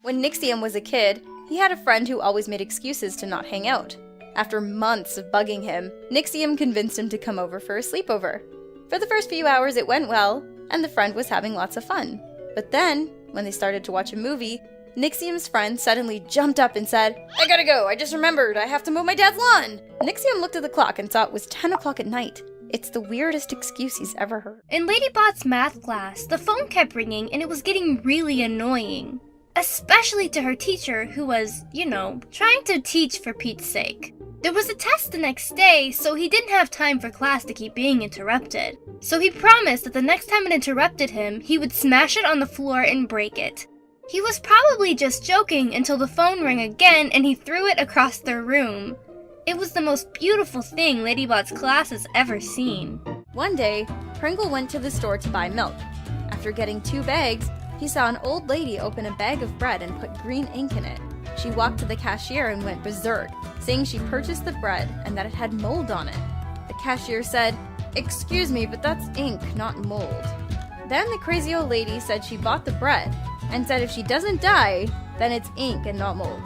When Nixium was a kid, he had a friend who always made excuses to not hang out. After months of bugging him, Nixium convinced him to come over for a sleepover. For the first few hours it went well, and the friend was having lots of fun. But then, when they started to watch a movie, Nixium's friend suddenly jumped up and said, "I gotta go, I just remembered, I have to mow my dad's lawn!" Nixium looked at the clock and saw it was 10 o'clock at night. It's the weirdest excuse he's ever heard. In Ladybot's math class, the phone kept ringing and it was getting really annoying. Especially to her teacher who was, trying to teach for Pete's sake. There was a test the next day, so he didn't have time for class to keep being interrupted. So he promised that the next time it interrupted him, he would smash it on the floor and break it. He was probably just joking until the phone rang again and he threw it across their room. It was the most beautiful thing Ladybot's class has ever seen. One day, Pringle went to the store to buy milk. After getting 2 bags, he saw an old lady open a bag of bread and put green ink in it. She walked to the cashier and went berserk, saying she purchased the bread and that it had mold on it. The cashier said, "Excuse me, but that's ink, not mold." Then the crazy old lady said she bought the bread and said if she doesn't die, then it's ink and not mold.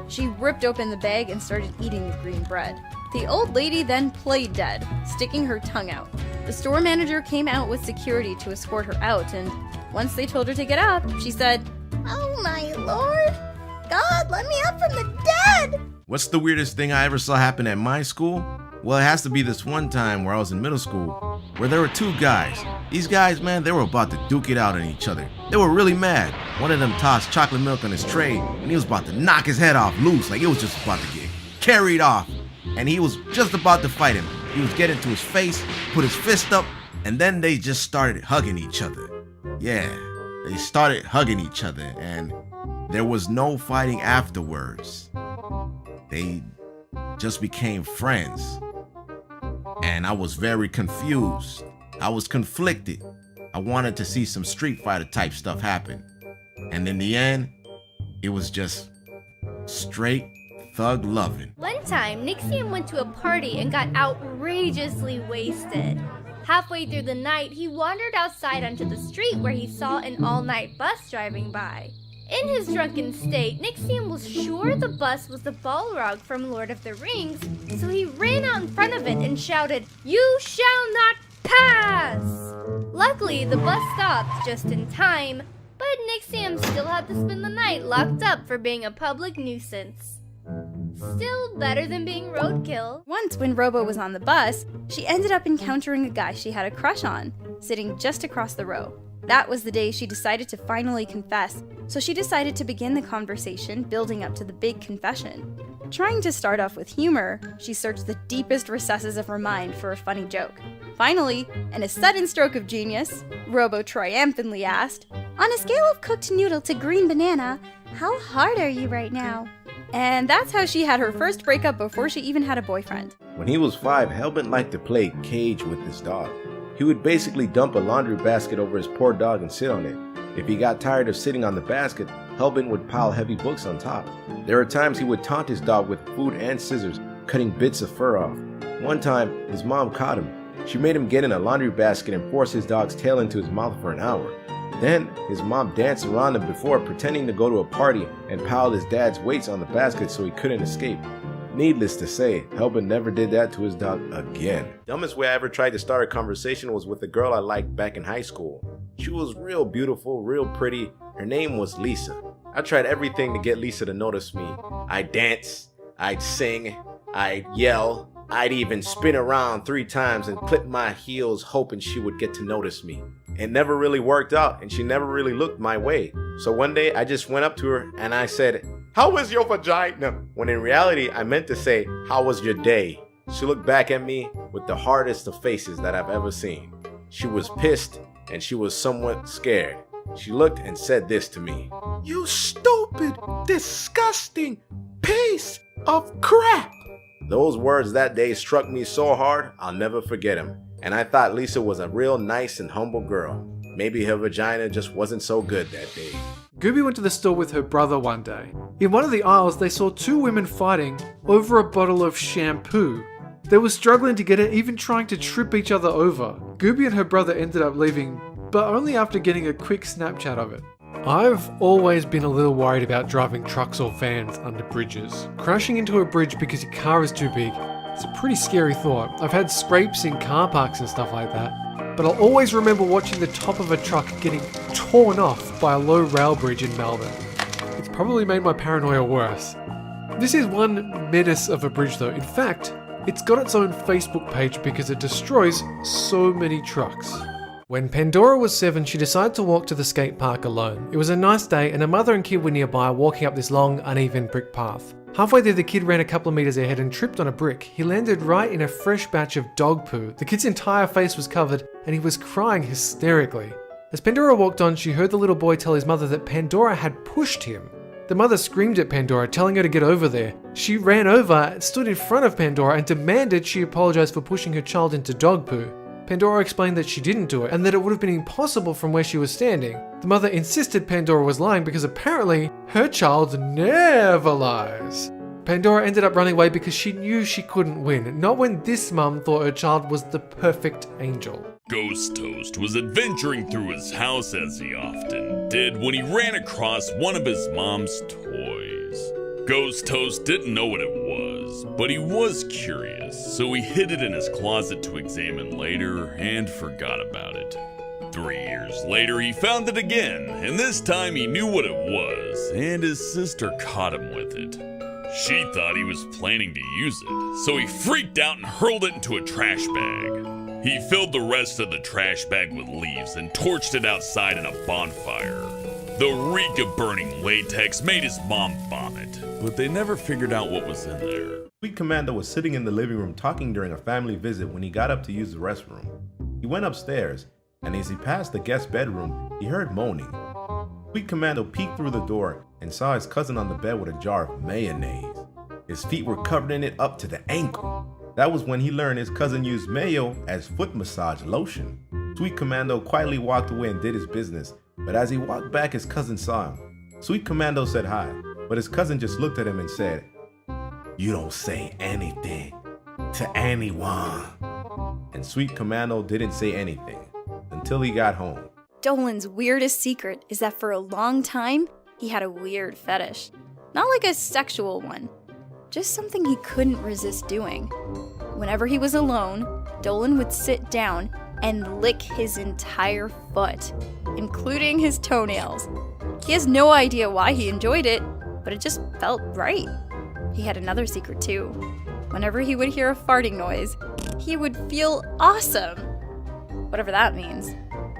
She ripped open the bag and started eating the green bread. The old lady then played dead, sticking her tongue out. The store manager came out with security to escort her out, and once they told her to get up, she said, "Oh my lord, God, let me up from the dead!" What's the weirdest thing I ever saw happen at my school? Well, it has to be this one time where I was in middle school, where there were 2 guys. These guys, man, they were about to duke it out on each other. They were really mad. One of them tossed chocolate milk on his tray, and he was about to knock his head off loose, like it was just about to get carried off. And he was just about to fight him. He was getting to his face, put his fist up, and then they just started hugging each other. Yeah, they started hugging each other, and there was no fighting afterwards. They just became friends. And I was very confused. I was conflicted. I wanted to see some Street Fighter type stuff happen. And in the end, it was just straight thug loving. One time, Nixium went to a party and got outrageously wasted. Halfway through the night, he wandered outside onto the street where he saw an all-night bus driving by. In his drunken state, Nixium was sure the bus was the Balrog from Lord of the Rings, so he ran out in front of it and shouted, "You shall not pass!" Luckily, the bus stopped just in time, but Nixium still had to spend the night locked up for being a public nuisance. Still better than being roadkill. Once, when Robo was on the bus, she ended up encountering a guy she had a crush on, sitting just across the row. That was the day she decided to finally confess, so she decided to begin the conversation building up to the big confession. Trying to start off with humor, she searched the deepest recesses of her mind for a funny joke. Finally, in a sudden stroke of genius, Robo triumphantly asked, "On a scale of cooked noodle to green banana, how hard are you right now?" And that's how she had her first breakup before she even had a boyfriend. When he was 5, Hellbent liked to play cage with his dog. He would basically dump a laundry basket over his poor dog and sit on it. If he got tired of sitting on the basket, Hellbent would pile heavy books on top. There were times he would taunt his dog with food and scissors, cutting bits of fur off. One time, his mom caught him. She made him get in a laundry basket and force his dog's tail into his mouth for an hour. Then, his mom danced around him before pretending to go to a party and piled his dad's weights on the basket so he couldn't escape. Needless to say, Hellbent never did that to his dog again. Dumbest way I ever tried to start a conversation was with a girl I liked back in high school. She was real beautiful, real pretty. Her name was Lisa. I tried everything to get Lisa to notice me. I'd dance, I'd sing, I'd yell, I'd even spin around 3 times and clip my heels hoping she would get to notice me. It never really worked out and she never really looked my way. So one day I just went up to her and I said, "How was your vagina?" When in reality I meant to say, "How was your day?" She looked back at me with the hardest of faces that I've ever seen. She was pissed and she was somewhat scared. She looked and said this to me, "You stupid, disgusting piece of crap." Those words that day struck me so hard, I'll never forget them. And I thought Lisa was a real nice and humble girl. Maybe her vagina just wasn't so good that day. Gooby went to the store with her brother one day. In one of the aisles, they saw 2 women fighting over a bottle of shampoo. They were struggling to get it, even trying to trip each other over. Gooby and her brother ended up leaving, but only after getting a quick Snapchat of it. I've always been a little worried about driving trucks or vans under bridges. Crashing into a bridge because your car is too big is a pretty scary thought. I've had scrapes in car parks and stuff like that, but I'll always remember watching the top of a truck getting torn off by a low rail bridge in Melbourne. It's probably made my paranoia worse. This is one menace of a bridge though. In fact, it's got its own Facebook page because it destroys so many trucks. When Pandora was 7, she decided to walk to the skate park alone. It was a nice day and her mother and kid were nearby walking up this long, uneven brick path. Halfway there, the kid ran a couple of meters ahead and tripped on a brick. He landed right in a fresh batch of dog poo. The kid's entire face was covered and he was crying hysterically. As Pandora walked on, she heard the little boy tell his mother that Pandora had pushed him. The mother screamed at Pandora, telling her to get over there. She ran over, stood in front of Pandora and demanded she apologize for pushing her child into dog poo. Pandora explained that she didn't do it and that it would have been impossible from where she was standing. The mother insisted Pandora was lying because apparently her child never lies. Pandora ended up running away because she knew she couldn't win, not when this mum thought her child was the perfect angel. Ghost Toast was adventuring through his house as he often did when he ran across one of his mom's toys. Ghost Toast didn't know what it was, but he was curious, so he hid it in his closet to examine later and forgot about it. 3 years later, he found it again, and this time he knew what it was, and his sister caught him with it. She thought he was planning to use it, so he freaked out and hurled it into a trash bag. He filled the rest of the trash bag with leaves and torched it outside in a bonfire. The reek of burning latex made his mom vomit, but they never figured out what was in there. Sweet Commando was sitting in the living room talking during a family visit when he got up to use the restroom. He went upstairs, and as he passed the guest bedroom, he heard moaning. Sweet Commando peeked through the door and saw his cousin on the bed with a jar of mayonnaise. His feet were covered in it up to the ankle. That was when he learned his cousin used mayo as foot massage lotion. Sweet Commando quietly walked away and did his business, but as he walked back, his cousin saw him. Sweet Commando said hi, but his cousin just looked at him and said, "You don't say anything to anyone." And Sweet Commando didn't say anything until he got home. Dolan's weirdest secret is that for a long time, he had a weird fetish. Not like a sexual one, just something he couldn't resist doing. Whenever he was alone, Dolan would sit down and lick his entire foot, including his toenails. He has no idea why he enjoyed it, but it just felt right. He had another secret too. Whenever he would hear a farting noise, he would feel awesome. Whatever that means.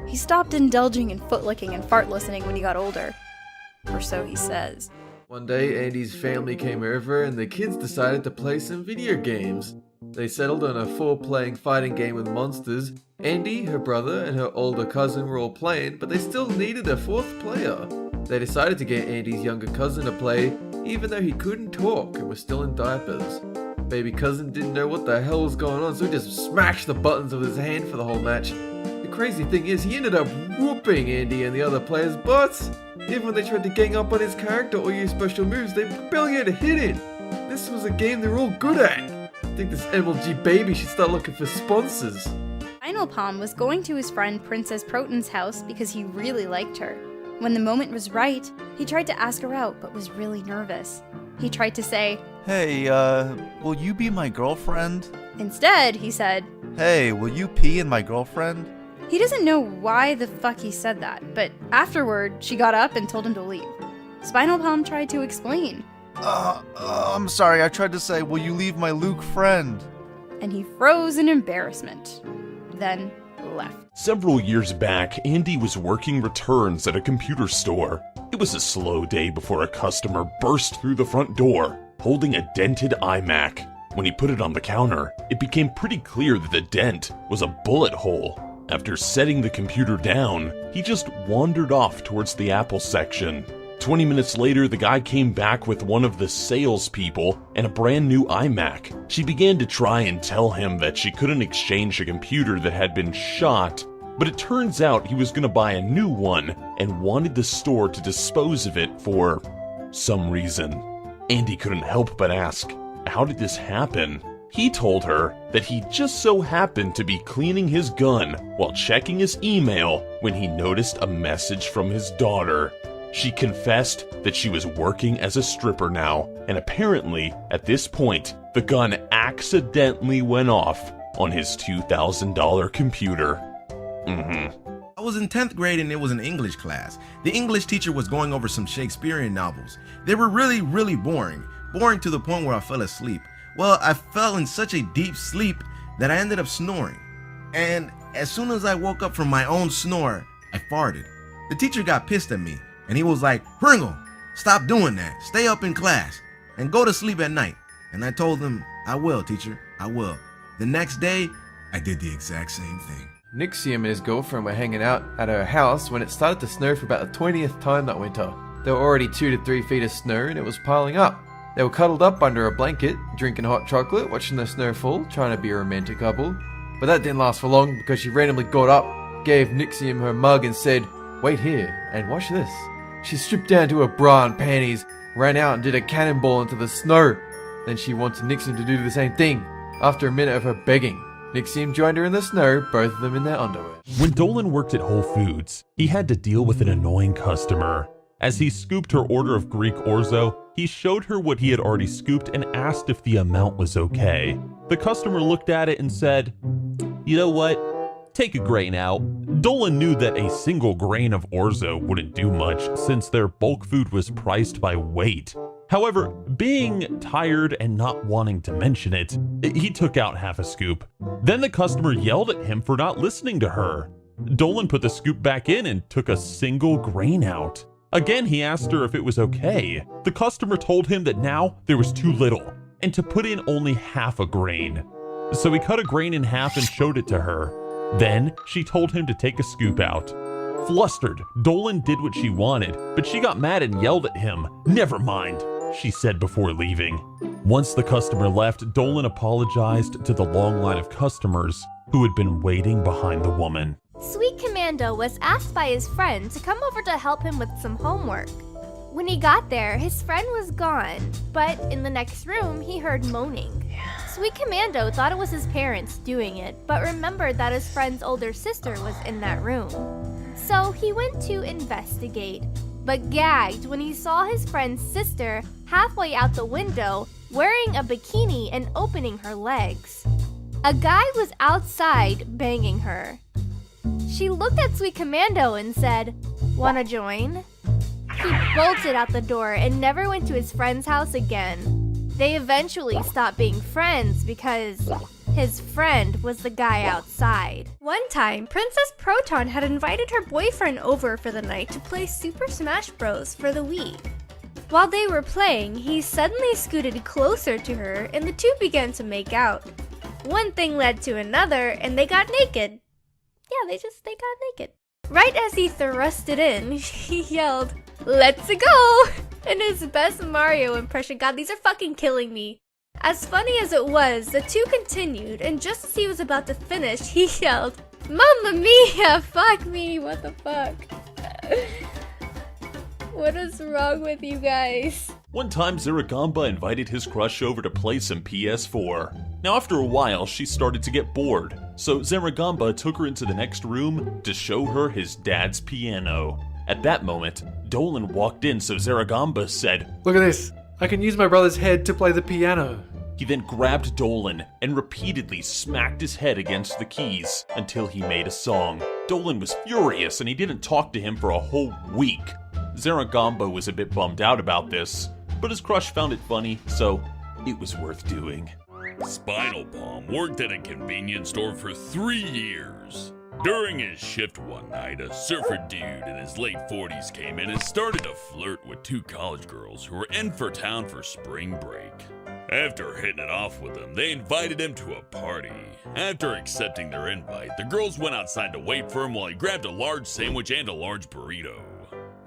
He stopped indulging in foot licking and fart listening when he got older. Or so he says. One day, Andy's family came over and the kids decided to play some video games. They settled on a 4-playing fighting game with monsters. Andy, her brother, and her older cousin were all playing, but they still needed a 4th player. They decided to get Andy's younger cousin to play, even though he couldn't talk and was still in diapers. Baby cousin didn't know what the hell was going on, so he just smashed the buttons with his hand for the whole match. The crazy thing is, he ended up whooping Andy and the other players' butts. Even when they tried to gang up on his character or use special moves, they barely had to hit him. This was a game they were all good at. I think this MLG baby should start looking for sponsors. Spinal Palm was going to his friend Princess Proton's house because he really liked her. When the moment was right, he tried to ask her out but was really nervous. He tried to say, "Hey, will you be my girlfriend?" Instead, he said, "Hey, will you pee in my girlfriend?" He doesn't know why the fuck he said that, but afterward, she got up and told him to leave. Spinal Palm tried to explain. I'm sorry, I tried to say, "Will you leave my Luke friend?" And he froze in embarrassment. Then left. Several years back, Andy was working returns at a computer store. It was a slow day before a customer burst through the front door, holding a dented iMac. When he put it on the counter, it became pretty clear that the dent was a bullet hole. After setting the computer down, he just wandered off towards the Apple section. 20 minutes later, the guy came back with one of the salespeople and a brand new iMac. She began to try and tell him that she couldn't exchange a computer that had been shot, but it turns out he was going to buy a new one and wanted the store to dispose of it for some reason. Andy couldn't help but ask, how did this happen? He told her that he just so happened to be cleaning his gun while checking his email when he noticed a message from his daughter. She confessed that she was working as a stripper now, and apparently, at this point, the gun accidentally went off on his $2,000 computer. I was in 10th grade and it was an English class. The English teacher was going over some Shakespearean novels. They were really boring. Boring to the point where I fell asleep. Well, I fell in such a deep sleep that I ended up snoring. And as soon as I woke up from my own snore, I farted. The teacher got pissed at me and he was like, "Pringle, stop doing that. Stay up in class and go to sleep at night." And I told him, "I will, teacher, I will." The next day, I did the exact same thing. Nixium and his girlfriend were hanging out at her house when it started to snow for about the 20th time that winter. There were already 2 to 3 feet of snow and it was piling up. They were cuddled up under a blanket, drinking hot chocolate, watching the snow fall, trying to be a romantic couple. But that didn't last for long because she randomly got up, gave Nixium her mug and said, "Wait here and watch this." She stripped down to her bra and panties, ran out and did a cannonball into the snow. Then she wanted Nixium to do the same thing. After a minute of her begging, Nixium joined her in the snow, both of them in their underwear. When Dolan worked at Whole Foods, he had to deal with an annoying customer. As he scooped her order of Greek orzo, he showed her what he had already scooped and asked if the amount was okay. The customer looked at it and said, "You know what? Take a grain out." Dolan knew that a single grain of orzo wouldn't do much since their bulk food was priced by weight. However, being tired and not wanting to mention it, he took out half a scoop. Then the customer yelled at him for not listening to her. Dolan put the scoop back in and took a single grain out. Again, he asked her if it was okay. The customer told him that now there was too little, and to put in only half a grain. So he cut a grain in half and showed it to her. Then she told him to take a scoop out. Flustered, Dolan did what she wanted, but she got mad and yelled at him. "Never mind," she said before leaving. Once the customer left, Dolan apologized to the long line of customers who had been waiting behind the woman. Sweet Commando was asked by his friend to come over to help him with some homework. When he got there, his friend was gone, but in the next room, he heard moaning. Sweet Commando thought it was his parents doing it, but remembered that his friend's older sister was in that room. So he went to investigate, but gagged when he saw his friend's sister halfway out the window wearing a bikini and opening her legs. A guy was outside banging her. She looked at Sweet Commando and said, "Wanna join?" He bolted out the door and never went to his friend's house again. They eventually stopped being friends because his friend was the guy outside. One time, Princess Proton had invited her boyfriend over for the night to play Super Smash Bros. For the Wii. While they were playing, he suddenly scooted closer to her and the two began to make out. One thing led to another and they got naked. Yeah, they got naked. Right as he thrusted in, he yelled, "Let's go!" in his best Mario impression. God, these are fucking killing me. As funny as it was, the two continued, and just as he was about to finish, he yelled, "Mamma mia! Fuck me! What the fuck?" What is wrong with you guys? One time, Ziragamba invited his crush over to play some PS4. Now, after a while, she started to get bored, so Ziragamba took her into the next room to show her his dad's piano. At that moment, Dolan walked in, so Ziragamba said, Look at this. I can use my brother's head to play the piano. He then grabbed Dolan and repeatedly smacked his head against the keys until he made a song. Dolan was furious and he didn't talk to him for a whole week. Ziragamba was a bit bummed out about this, but his crush found it funny, so it was worth doing. Spinal Palm worked at a convenience store for 3 years. During his shift one night, a surfer dude in his late 40s came in and started to flirt with 2 college girls who were in for town for spring break. After hitting it off with them, they invited him to a party. After accepting their invite, the girls went outside to wait for him while he grabbed a large sandwich and a large burrito.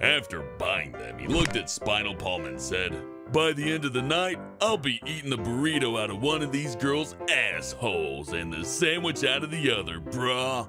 After buying them, he looked at Spinal Palm and said, "By the end of the night, I'll be eating the burrito out of one of these girls' assholes and the sandwich out of the other, brah."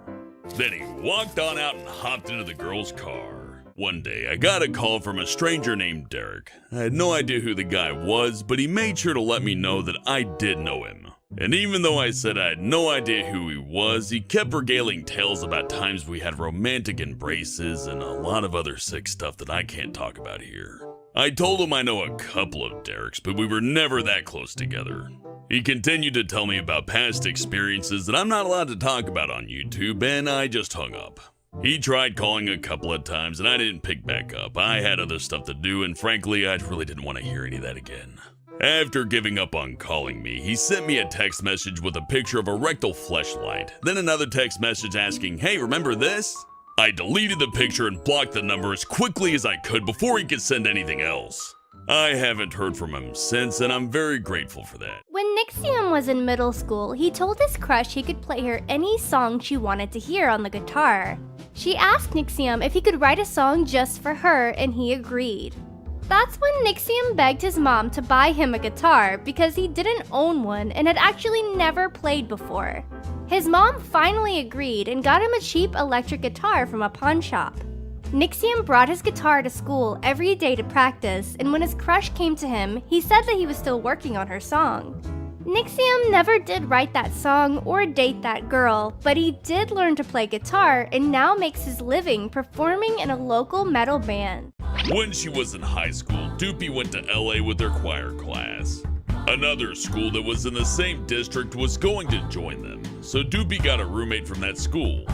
Then he walked on out and hopped into the girl's car. One day, I got a call from a stranger named Derek. I had no idea who the guy was, but he made sure to let me know that I did know him. And even though I said I had no idea who he was, he kept regaling tales about times we had romantic embraces and a lot of other sick stuff that I can't talk about here. I told him I know a couple of Dereks, but we were never that close together. He continued to tell me about past experiences that I'm not allowed to talk about on YouTube, and I just hung up. He tried calling a couple of times, and I didn't pick back up. I had other stuff to do, and frankly, I really didn't want to hear any of that again. After giving up on calling me, he sent me a text message with a picture of a rectal fleshlight, then another text message asking, "Hey, remember this?" I deleted the picture and blocked the number as quickly as I could before he could send anything else. I haven't heard from him since, and I'm very grateful for that. When Nixium was in middle school, he told his crush he could play her any song she wanted to hear on the guitar. She asked Nixium if he could write a song just for her, and he agreed. That's when Nixium begged his mom to buy him a guitar because he didn't own one and had actually never played before. His mom finally agreed and got him a cheap electric guitar from a pawn shop. Nixium brought his guitar to school every day to practice, and when his crush came to him, he said that he was still working on her song. Nixium never did write that song or date that girl, but he did learn to play guitar and now makes his living performing in a local metal band. When she was in high school, Doopy went to LA with her choir class. Another school that was in the same district was going to join them, so Doopy got a roommate from that school.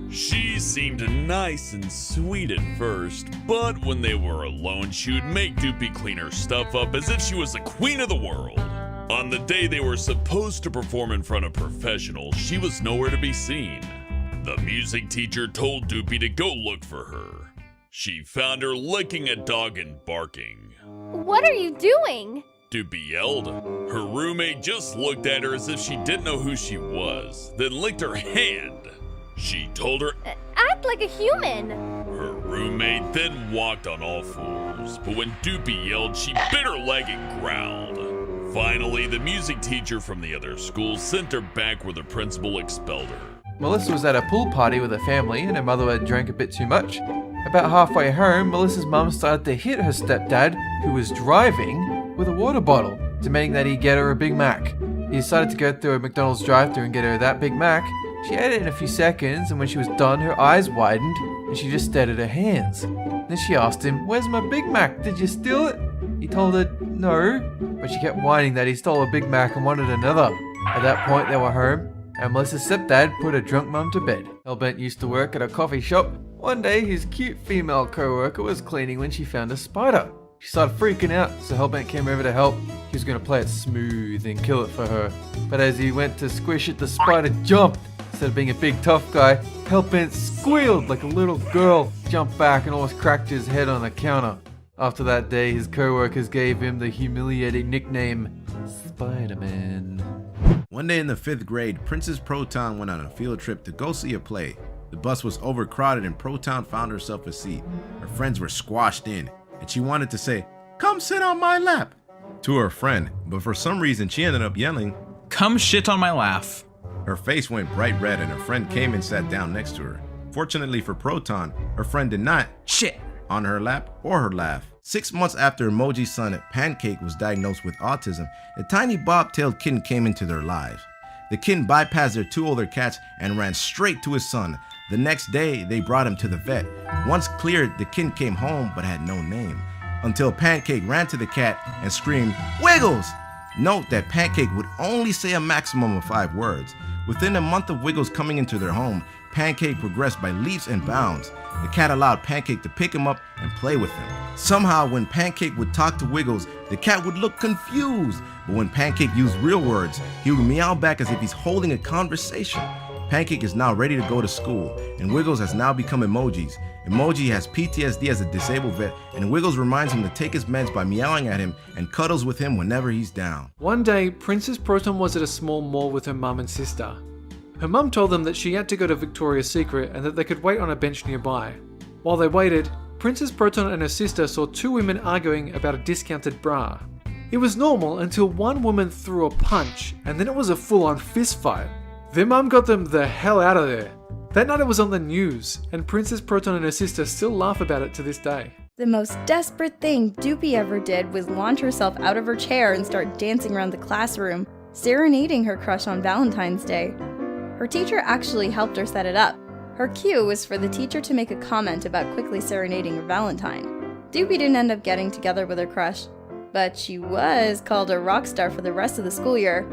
She seemed nice and sweet at first, but when they were alone, she would make Doopy clean her stuff up as if she was the queen of the world. On the day they were supposed to perform in front of professionals, she was nowhere to be seen. The music teacher told Doopy to go look for her. She found her licking a dog and barking. What are you doing? Doopy yelled. Her roommate just looked at her as if she didn't know who she was, then licked her hand. She told her, Act like a human. Her roommate then walked on all fours, but when Doopy yelled, she bit her leg and growled. Finally, the music teacher from the other school sent her back where the principal expelled her. Melissa was at a pool party with her family and her mother had drank a bit too much. About halfway home, Melissa's mum started to hit her stepdad, who was driving, with a water bottle, demanding that he get her a Big Mac. He decided to go through a McDonald's drive-thru and get her that Big Mac. She ate it in a few seconds, and when she was done, her eyes widened and she just stared at her hands. Then she asked him, "Where's my Big Mac? Did you steal it?" He told her, "No," but she kept whining that he stole a Big Mac and wanted another. At that point, they were home, and Melissa's stepdad put her drunk mum to bed. Hellbent used to work at a coffee shop. One day, his cute female co-worker was cleaning when she found a spider. She started freaking out, so Hellbent came over to help. He was going to play it smooth and kill it for her. But as he went to squish it, the spider jumped. Instead of being a big tough guy, Hellbent squealed like a little girl, jumped back and almost cracked his head on the counter. After that day, his co-workers gave him the humiliating nickname, Spider-Man. One day in the 5th grade, Princess Proton went on a field trip to go see a play. The bus was overcrowded and Proton found herself a seat. Her friends were squashed in, and she wanted to say, "Come sit on my lap," to her friend, but for some reason she ended up yelling, "Come shit on my laugh." Her face went bright red and her friend came and sat down next to her. Fortunately for Proton, her friend did not shit on her lap or her laugh. 6 months after Emoji's son Pancake was diagnosed with autism, a tiny bob-tailed kitten came into their lives. The kitten bypassed their 2 older cats and ran straight to his son. The next day, they brought him to the vet. Once cleared, the kitten came home but had no name, until Pancake ran to the cat and screamed, "Wiggles!" Note that Pancake would only say a maximum of 5 words. Within a month of Wiggles coming into their home, Pancake progressed by leaps and bounds. The cat allowed Pancake to pick him up and play with him. Somehow, when Pancake would talk to Wiggles, the cat would look confused. But when Pancake used real words, he would meow back as if he's holding a conversation. Pancake is now ready to go to school, and Wiggles has now become Emojis. Emoji has PTSD as a disabled vet, and Wiggles reminds him to take his meds by meowing at him and cuddles with him whenever he's down. One day, Princess Proton was at a small mall with her mum and sister. Her mum told them that she had to go to Victoria's Secret and that they could wait on a bench nearby. While they waited, Princess Proton and her sister saw 2 women arguing about a discounted bra. It was normal until one woman threw a punch, and then it was a full-on fist fight. Their mum got them the hell out of there. That night it was on the news, and Princess Proton and her sister still laugh about it to this day. The most desperate thing Doopy ever did was launch herself out of her chair and start dancing around the classroom. serenading her crush on Valentine's Day. Her teacher actually helped her set it up. Her cue was for the teacher to make a comment about quickly serenading her Valentine. Doopy didn't end up getting together with her crush, but she was called a rock star for the rest of the school year.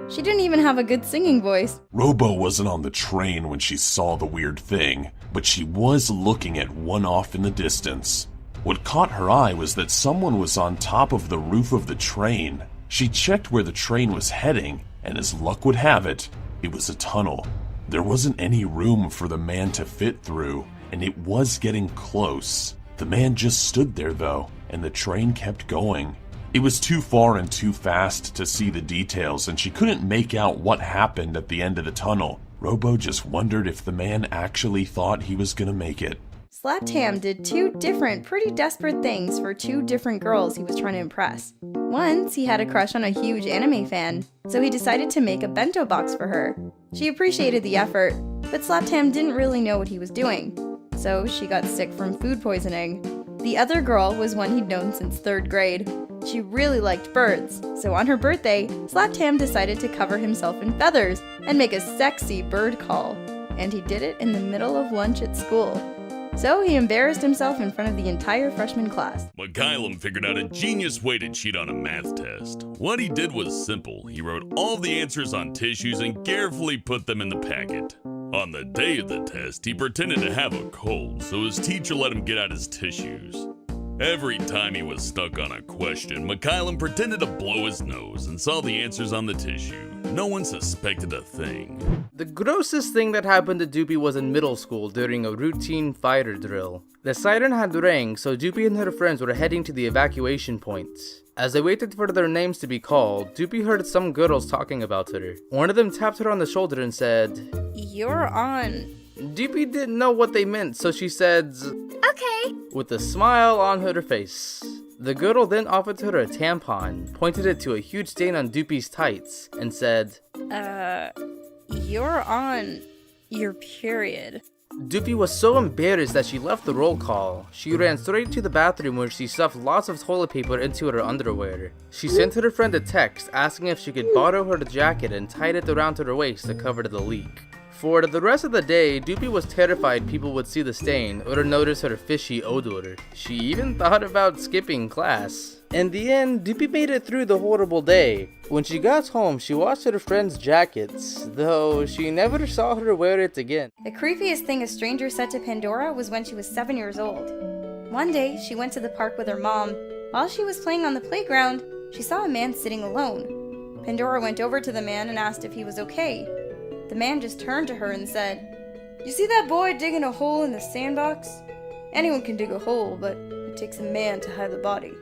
She didn't even have a good singing voice. Robo wasn't on the train when she saw the weird thing, but she was looking at one off in the distance. What caught her eye was that someone was on top of the roof of the train. She checked where the train was heading, and as luck would have it, it was a tunnel. There wasn't any room for the man to fit through, and it was getting close. The man just stood there though, and the train kept going. It was too far and too fast to see the details, and she couldn't make out what happened at the end of the tunnel. Robo just wondered if the man actually thought he was gonna make it. Slaptam did two different, pretty desperate things for two different girls he was trying to impress. Once, he had a crush on a huge anime fan, so he decided to make a bento box for her. She appreciated the effort, but Slaptam didn't really know what he was doing, so she got sick from food poisoning. The other girl was one he'd known since 3rd grade. She really liked birds, so on her birthday, Slaptam decided to cover himself in feathers and make a sexy bird call. And he did it in the middle of lunch at school. So he embarrassed himself in front of the entire freshman class. Mikhailum figured out a genius way to cheat on a math test. What he did was simple. He wrote all the answers on tissues and carefully put them in the packet. On the day of the test, he pretended to have a cold, so his teacher let him get out his tissues. Every time he was stuck on a question, Mikhailum pretended to blow his nose and saw the answers on the tissue. No one suspected a thing. The grossest thing that happened to Doopy was in middle school during a routine fighter drill. The siren had rang, so Doopy and her friends were heading to the evacuation points. As they waited for their names to be called, Doopy heard some girls talking about her. One of them tapped her on the shoulder and said, "You're on." Doopy didn't know what they meant, so she said, Okay. with a smile on her face. The girl then offered her a tampon, pointed it to a huge stain on Doopy's tights, and said, You're on your period." Doopy was so embarrassed that she left the roll call. She ran straight to the bathroom where she stuffed lots of toilet paper into her underwear. She sent her friend a text asking if she could borrow her jacket and tied it around her waist to cover the leak. For the rest of the day, Doopy was terrified people would see the stain or notice her fishy odor. She even thought about skipping class. In the end, Doopy made it through the horrible day. When she got home, she washed her friends' jackets, though she never saw her wear it again. The creepiest thing a stranger said to Pandora was when she was 7 years old. One day, she went to the park with her mom. While she was playing on the playground, she saw a man sitting alone. Pandora went over to the man and asked if he was okay. The man just turned to her and said, "You see that boy digging a hole in the sandbox? Anyone can dig a hole, but it takes a man to hide the body."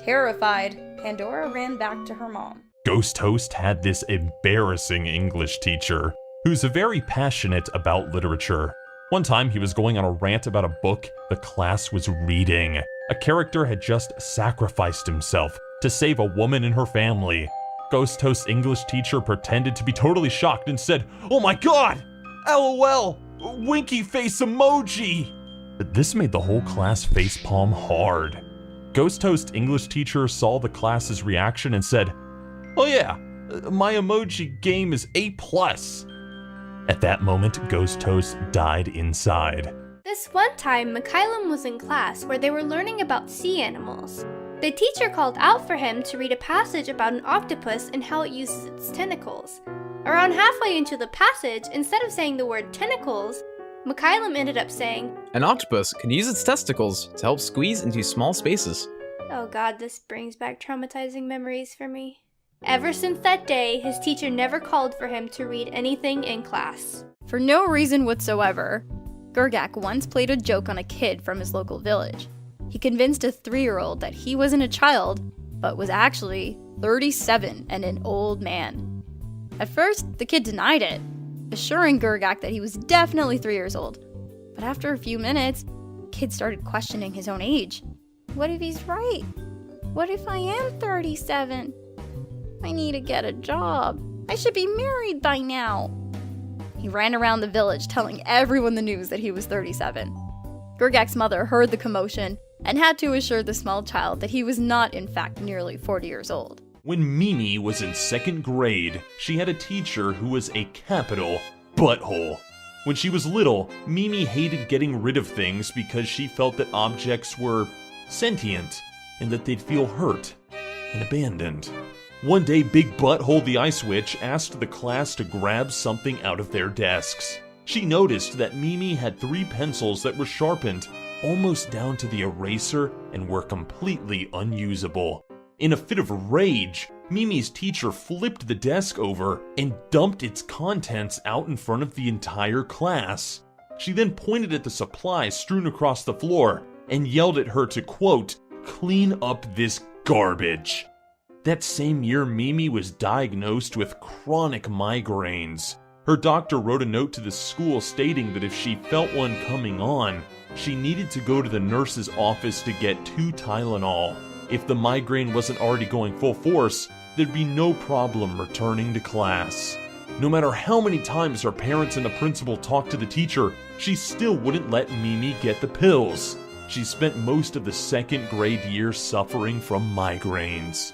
Terrified, Pandora ran back to her mom. Ghost Host had this embarrassing English teacher who's very passionate about literature. One time he was going on a rant about a book the class was reading. A character had just sacrificed himself to save a woman and her family. Ghost Host's English teacher pretended to be totally shocked and said, "Oh my god! LOL! Winky face emoji!" But this made the whole class facepalm hard. Ghost Host's English teacher saw the class's reaction and said, "Oh yeah, my emoji game is A+." At that moment, Ghost Host died inside. This one time, Mikhailum was in class where they were learning about sea animals. The teacher called out for him to read a passage about an octopus and how it uses its tentacles. Around halfway into the passage, instead of saying the word tentacles, Mikhailum ended up saying, "An octopus can use its testicles to help squeeze into small spaces." "Oh god, this brings back traumatizing memories for me." Ever since that day, his teacher never called for him to read anything in class. For no reason whatsoever, Gurgak once played a joke on a kid from his local village. He convinced a 3-year-old that he wasn't a child, but was actually 37 and an old man. At first, the kid denied it, assuring Gurgak that he was definitely 3 years old. But after a few minutes, the kid started questioning his own age. What if he's right? What if I am 37? I need to get a job. I should be married by now. He ran around the village telling everyone the news that he was 37. Gurgak's mother heard the commotion and had to assure the small child that he was not in fact nearly 40 years old. When Mimi was in 2nd grade, she had a teacher who was a capital butthole. When she was little, Mimi hated getting rid of things because she felt that objects were sentient and that they'd feel hurt and abandoned. One day, Big Butthole the Ice Witch asked the class to grab something out of their desks. She noticed that Mimi had 3 pencils that were sharpened almost down to the eraser and were completely unusable. In a fit of rage, Mimi's teacher flipped the desk over and dumped its contents out in front of the entire class. She then pointed at the supplies strewn across the floor and yelled at her to, quote, "Clean up this garbage." That same year, Mimi was diagnosed with chronic migraines. Her doctor wrote a note to the school stating that if she felt one coming on, she needed to go to the nurse's office to get 2 Tylenol. If the migraine wasn't already going full force, there'd be no problem returning to class. No matter how many times her parents and the principal talked to the teacher, she still wouldn't let Mimi get the pills. She spent most of the 2nd grade year suffering from migraines.